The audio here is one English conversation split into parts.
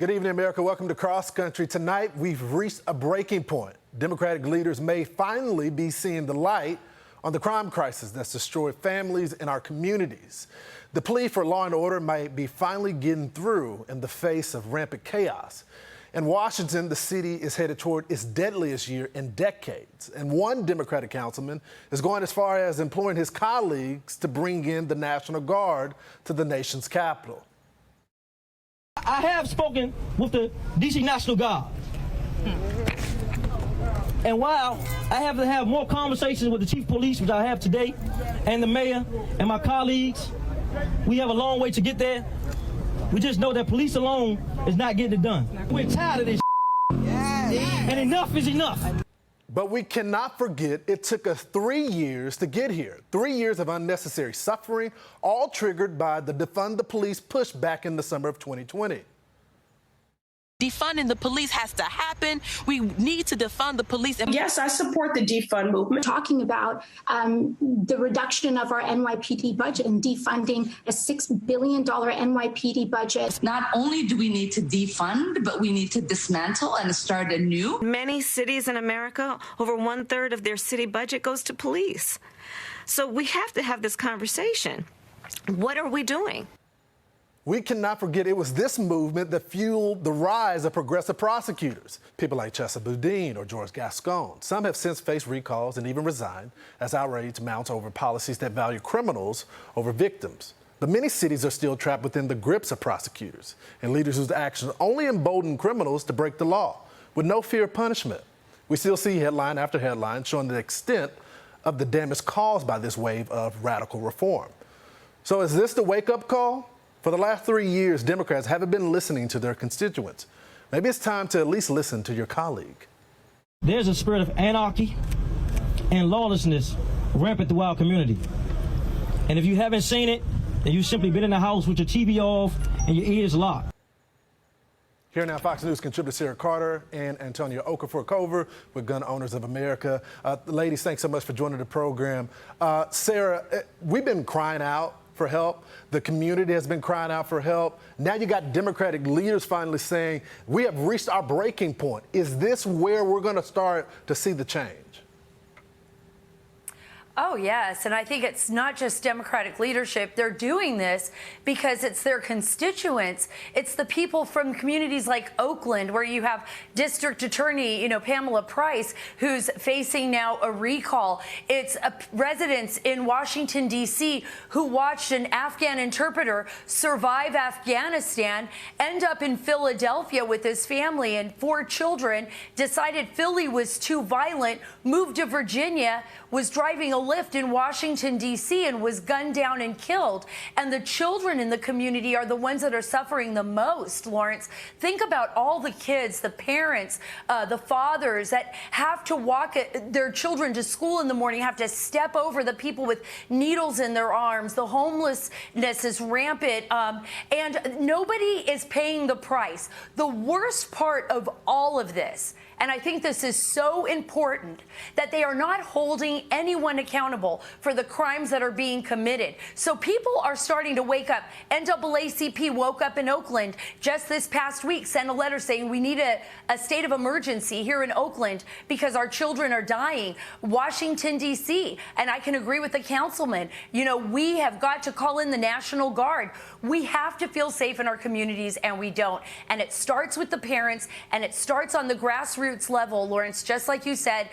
Good evening, America. Welcome to Cross Country. Tonight, we've reached a breaking point. Democratic leaders may finally be seeing the light on the crime crisis that's destroyed families in our communities. The plea for law and order might be finally getting through in the face of rampant chaos. In Washington, the city is headed toward its deadliest year in decades. And one Democratic councilman is going as far as imploring his colleagues to bring in the National Guard to the nation's capital. I have spoken with the D.C. National Guard. And while I have to have more conversations with the chief of police, which I have today, and the mayor and my colleagues, we have a long way to get there. We just know that police alone is not getting it done. We're tired of this, and enough is enough. But we cannot forget it took us 3 years to get here. 3 years of unnecessary suffering, all triggered by the defund the police push back in the summer of 2020. Defunding the police has to happen. We need to defund the police. Yes, I support the defund movement. Talking about the reduction of our NYPD budget and defunding a $6 billion NYPD budget. Not only do we need to defund, but we need to dismantle and start anew. Many cities in America, over 1/3 of their city budget goes to police. So we have to have this conversation. What are we doing? We cannot forget it was this movement that fueled the rise of progressive prosecutors, people like Chesa Boudin or George Gascon. Some have since faced recalls and even resigned as outrage mounts over policies that value criminals over victims. But many cities are still trapped within the grips of prosecutors and leaders whose actions only embolden criminals to break the law with no fear of punishment. We still see headline after headline showing the extent of the damage caused by this wave of radical reform. So is this the wake-up call? For the last 3 years, Democrats haven't been listening to their constituents. Maybe it's time to at least listen to your colleague. There's a spirit of anarchy and lawlessness rampant throughout our community. And if you haven't seen it, then you've simply been in the house with your TV off and your ears locked. Here now, Fox News contributor Sara Carter and Antonia Okafor with Gun Owners of America. Ladies, thanks so much for joining the program. Sara, we've been crying out for help. The community has been crying out for help. Now you got Democratic leaders finally saying, we have reached our breaking point. Is this where we're going to start to see the change? Oh, yes. And I think it's not just Democratic leadership. They're doing this because it's their constituents. It's the people from communities like Oakland, where you have District Attorney, Pamela Price, who's facing now a recall. It's residents in Washington, D.C., who watched an Afghan interpreter survive Afghanistan, end up in Philadelphia with his family and 4 children, decided Philly was too violent, moved to Virginia, was driving a Lyft in Washington, D.C., and was gunned down and killed. And the children in the community are the ones that are suffering the most, Lawrence. Think about all the kids, the parents, the fathers that have to walk their children to school in the morning, have to step over the people with needles in their arms. The homelessness is rampant, and nobody is paying the price. The worst part of all of this, and I think this is so important, that they are not holding anyone accountable for the crimes that are being committed. So people are starting to wake up. NAACP woke up in Oakland just this past week, sent a letter saying we need a state of emergency here in Oakland because our children are dying. Washington, D.C., and I can agree with the councilman, we have got to call in the National Guard. We have to feel safe in our communities, and we don't. And it starts with the parents, and it starts on the grassroots level, Lawrence. Just like you said,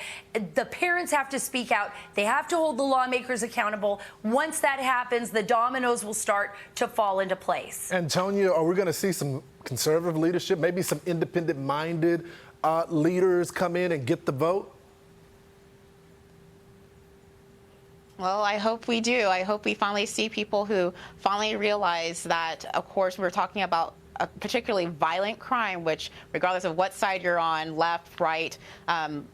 the parents have to speak out. They have to hold the lawmakers accountable. Once that happens, the dominoes will start to fall into place. Antonia, are we going to see some conservative leadership, maybe some independent-minded leaders come in and get the vote? Well, I hope we do. I hope we finally see people who finally realize that, of course, we're talking about a particularly violent crime, which, regardless of what side you're on, left, right,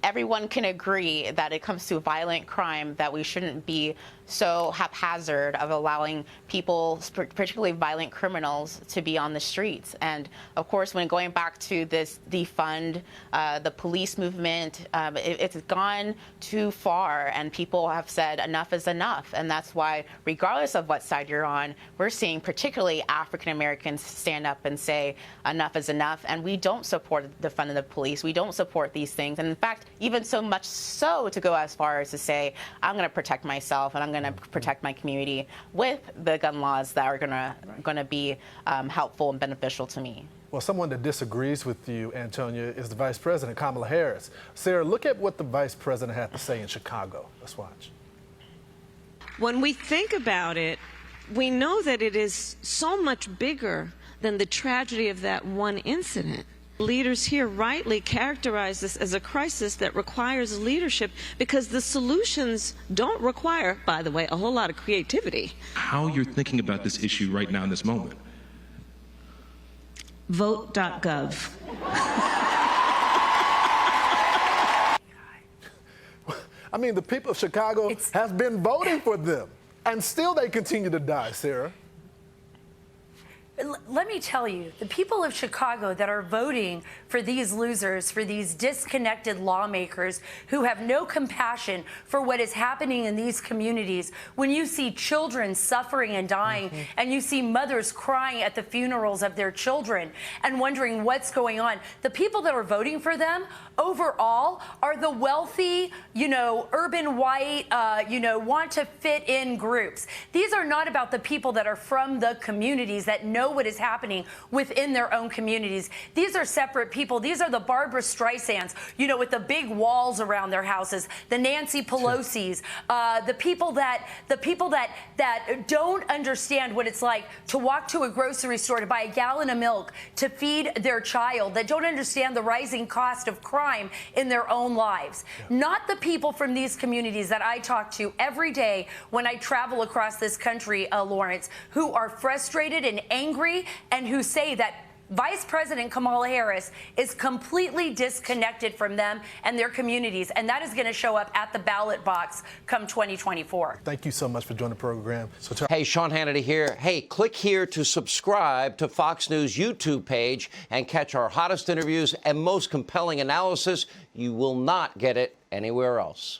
everyone can agree that it comes to violent crime, that we shouldn't be so haphazard of allowing people, particularly violent criminals, to be on the streets. And of course, when going back to this defund the police movement, it's gone too far, and people have said enough is enough. And that's why, regardless of what side you're on, we're seeing particularly African Americans stand up and and say enough is enough. And we don't support the defunding of the police. We don't support these things. And in fact, even so much so to go as far as to say, I'm going to protect myself and I'm going to protect my community with the gun laws that are going to be helpful and beneficial to me. Well, someone that disagrees with you, Antonia, is the Vice President, Kamala Harris. Sarah, look at what the Vice President had to say in Chicago. Let's watch. When we think about it, we know that it is so much bigger than the tragedy of that one incident. Leaders here rightly characterize this as a crisis that requires leadership because the solutions don't require, by the way, a whole lot of creativity. How you're thinking about this issue right now in this moment? Vote.gov. I mean, the people of Chicago have been voting for them, and still they continue to die, Sarah. Let me tell you, the people of Chicago that are voting for these losers, for these disconnected lawmakers who have no compassion for what is happening in these communities, when you see children suffering and dying, and you see mothers crying at the funerals of their children and wondering what's going on, the people that are voting for them overall are the wealthy, urban white, want to fit in groups. These are not about the people that are from the communities that know what is happening within their own communities. These are separate people. These are the Barbara Streisands, with the big walls around their houses, the Nancy Pelosi's, the people that don't understand what it's like to walk to a grocery store to buy a gallon of milk to feed their child, that don't understand the rising cost of crime in their own lives. Not the people from these communities that I talk to every day when I travel across this country, Lawrence, who are frustrated and angry and who say that Vice President Kamala Harris is completely disconnected from them and their communities, and that is going to show up at the ballot box come 2024. Thank you so much for joining the program. Hey, Sean Hannity here. Hey, click here to subscribe to Fox News YouTube page and catch our hottest interviews and most compelling analysis. You will not get it anywhere else.